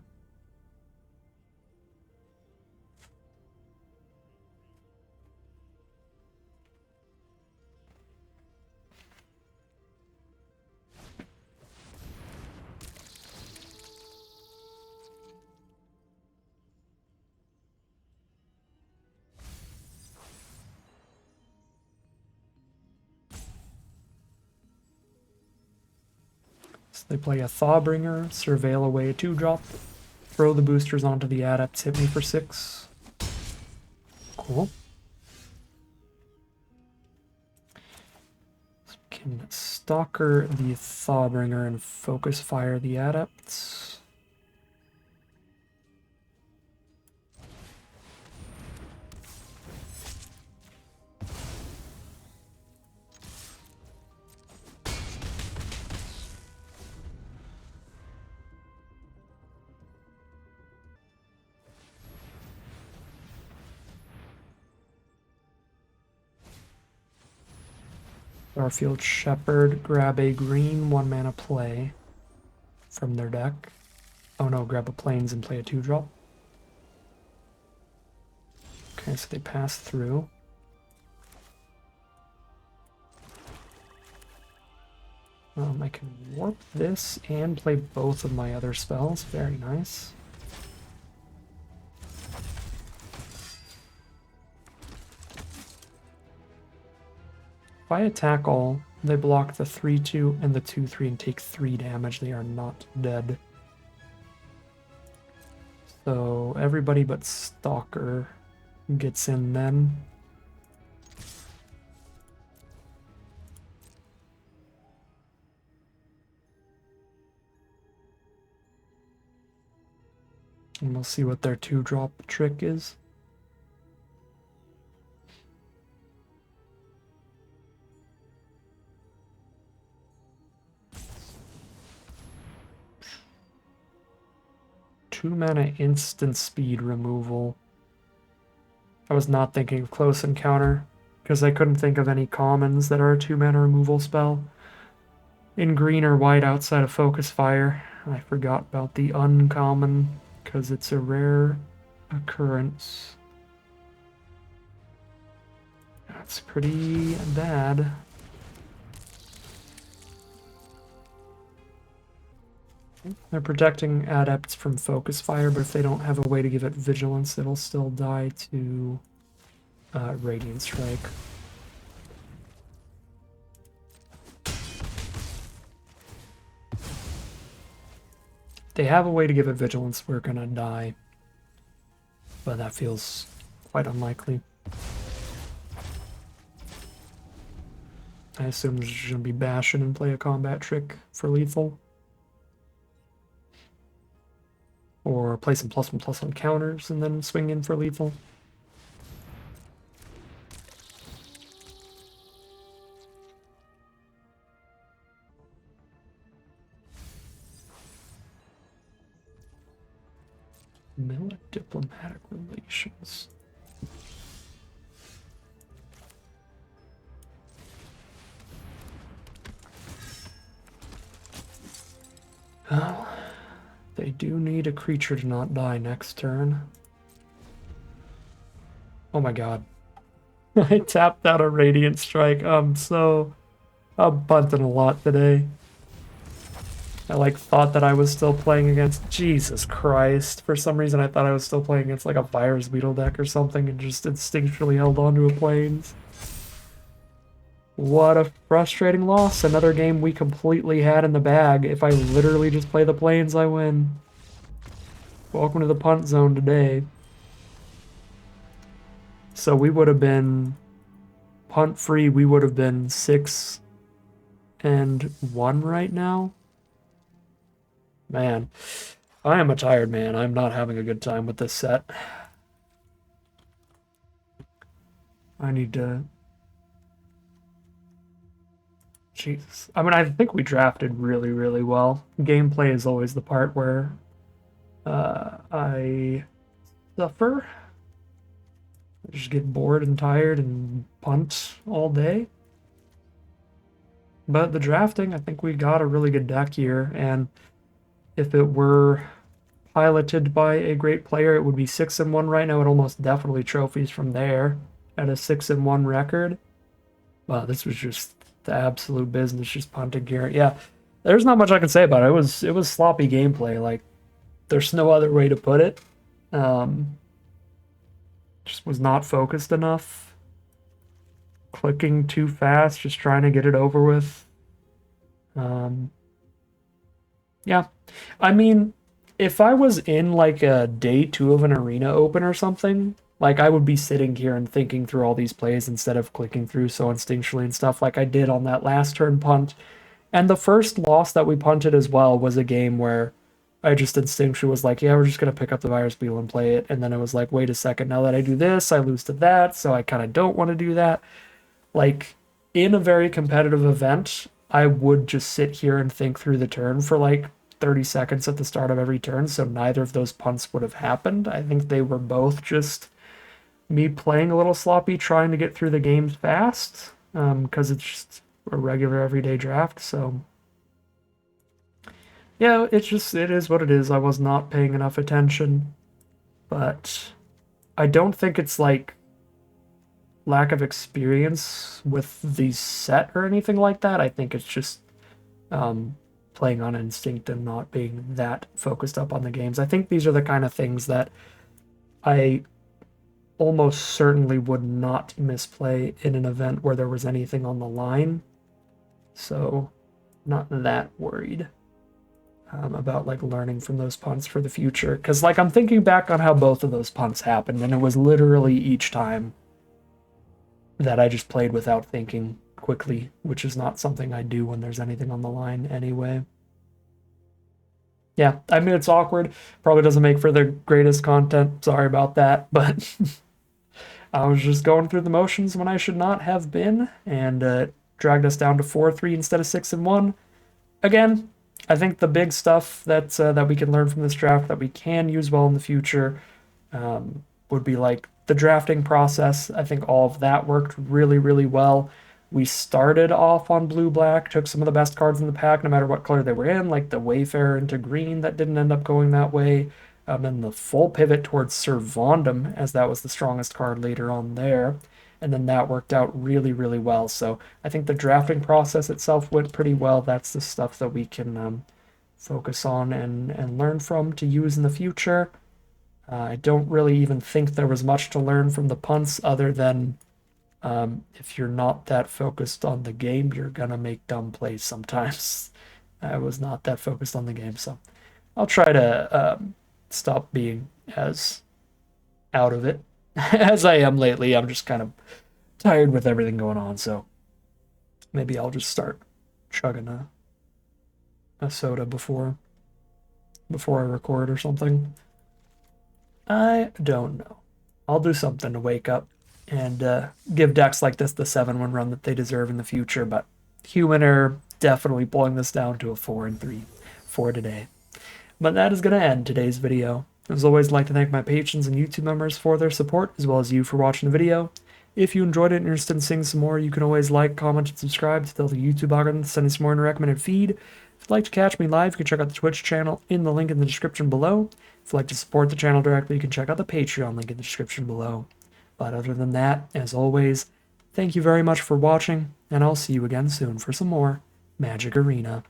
So they play a Thawbringer, Surveil away a 2-drop, throw the boosters onto the adepts, hit me for 6. Cool. So we can Stalker the Thawbringer and focus fire the adepts. Starfield Shepherd, grab a green 1-mana play from their deck. Oh no, grab a plains and play a 2-drop. Okay, so they pass through. I can warp this and play both of my other spells. Very nice. If I attack all, they block the 3/2 and the 2/3 and take 3 damage. They are not dead. So everybody but Stalker gets in then. And we'll see what their 2-drop trick is. Two-mana instant speed removal. I was not thinking of Close Encounter, because I couldn't think of any commons that are a 2-mana removal spell. In green or white outside of Focus Fire. I forgot about the uncommon, because it's a rare occurrence. That's pretty bad. They're protecting adepts from Focus Fire, but if they don't have a way to give it Vigilance, it'll still die to Radiant Strike. If they have a way to give it Vigilance, we're gonna die. But that feels quite unlikely. I assume they're just gonna be bashing and play a combat trick for lethal. Or play some +1/+1 counters and then swing in for lethal. Diplomatic relations. Well, they do need a creature to not die next turn. Oh my god. I tapped out a Radiant Strike. I'm bunting a lot today. I thought that I was still playing against Jesus Christ. For some reason I thought I was still playing against a Virus Beetle deck or something and just instinctually held onto a Plains. What a frustrating loss. Another game we completely had in the bag. If I literally just play the Plains, I win. Welcome to the punt zone today. So we would have been punt free. We would have been 6-2 1 right now. Man, I am a tired man. I'm not having a good time with this set. I need to... Jesus. I mean, I think we drafted really, really well. Gameplay is always the part where I suffer. I just get bored and tired and punt all day. But the drafting, I think we got a really good deck here, and if it were piloted by a great player, it would be 6-1 right now. It almost definitely trophies from there at a 6-1 record. Wow, this was just the absolute business, just punting gear. Yeah, there's not much I can say about it. It was sloppy gameplay. Like, there's no other way to put it. Just was not focused enough. Clicking too fast, just trying to get it over with. Yeah, I mean, if I was in like a day 2 of an arena open or something, like I would be sitting here and thinking through all these plays instead of clicking through so instinctually and stuff like I did on that last turn punt. And the first loss that we punted as well was a game where I just instinctually was like, yeah, we're just going to pick up the virus beetle and play it. And then it was like, wait a second, now that I do this, I lose to that, so I kind of don't want to do that. Like, in a very competitive event, I would just sit here and think through the turn for like 30 seconds at the start of every turn, so neither of those punts would have happened. I think they were both just me playing a little sloppy, trying to get through the games fast, because it's just a regular everyday draft, so... Yeah, it is what it is. I was not paying enough attention, but I don't think it's like lack of experience with the set or anything like that. I think it's just playing on instinct and not being that focused up on the games. I think these are the kind of things that I almost certainly would not misplay in an event where there was anything on the line. So, not that worried about like learning from those punts for the future. Because like I'm thinking back on how both of those punts happened, and it was literally each time that I just played without thinking quickly, which is not something I do when there's anything on the line anyway. Yeah, I mean, it's awkward. Probably doesn't make for the greatest content. Sorry about that, but I was just going through the motions when I should not have been, and dragged us down to 4-3 instead of 6-1. Again, I think the big stuff that we can learn from this draft that we can use well in the future would be like the drafting process. I think all of that worked really, really well. We started off on blue-black, took some of the best cards in the pack, no matter what color they were in, like the Wayfarer into green that didn't end up going that way, and the full pivot towards Servandum, as that was the strongest card later on there. And then that worked out really, really well. So I think the drafting process itself went pretty well. That's the stuff that we can focus on and learn from to use in the future. I don't really even think there was much to learn from the punts other than if you're not that focused on the game, you're going to make dumb plays sometimes. I was not that focused on the game, so I'll try to stop being as out of it as I am lately. I'm just kind of tired with everything going on, so maybe I'll just start chugging a soda before I record or something. I don't know. I'll do something to wake up and give decks like this the 7-1 run that they deserve in the future, but human error definitely pulling this down to a 4-3 for today. But that is going to end today's video. As always, I'd like to thank my patrons and YouTube members for their support, as well as you for watching the video. If you enjoyed it and are interested in seeing some more, you can always like, comment, and subscribe to tell the YouTube algorithm to send us more in a recommended feed. If you'd like to catch me live, you can check out the Twitch channel in the link in the description below. If you'd like to support the channel directly, you can check out the Patreon link in the description below. But other than that, as always, thank you very much for watching, and I'll see you again soon for some more Magic Arena.